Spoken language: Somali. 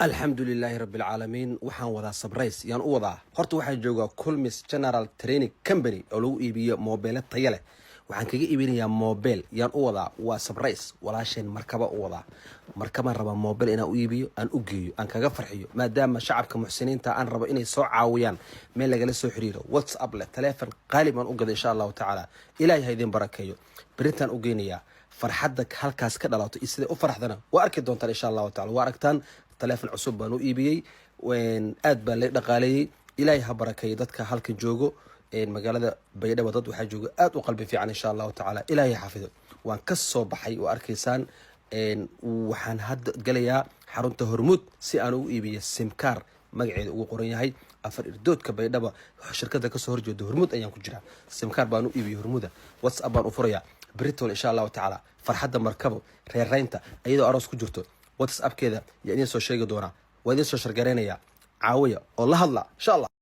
الحمد لله رب العالمين وحان ودا سبرايس يان ودا horta waxaan joogaa Kulmis General Training Company oo lagu iibiyo moobilada tayo leh waxaan kaga iibinayaa moobil yaan u wadaa waa sbrais walaasheen markaba u wadaa markaba raba moobil inaan u iibiyo aan u geeyo aan kaga farxiyo maadaama shacabka muxsiniinta aan rabo inay soo caawiyaan meel laga soo xiriiro WhatsApp leh telefoon qalib aan u gado insha Allah taala ilaahay haydin barakeeyo baritaan u geenayaa farxadda halkaas ka dhalato isida u faraxdana waa arki doontaan insha Allah taala waa aragtaan telefoon cusub baan u iibiyay waan aad baan la dhaqaaleeyay ilaahay ha barakeeyo dadka halkan joogo magaalada Baydhabo dad waxa jooga aad u qalbi fiican insha Allah taala ilaahay xafido waan ka soo baxay oo arkaysaan waxaan hadda galayaa xarunta Hormuud si aan u iibiyo sim card magaceedu ugu qoran yahay afar irdoodka Baydhabo shirkadda ka soo horjeedo Hormuud ayaan ku jiraa sim card baan u iibiyo Hormuuda WhatsApp baan u furayaa بريتول إن شاء الله تعالى فرحة مركبه ريرينتا أيضا أروس كجرته واتساب كذا يعني سو شيء دونا وين سو شرقرين يا عاوية والله الله إن شاء الله.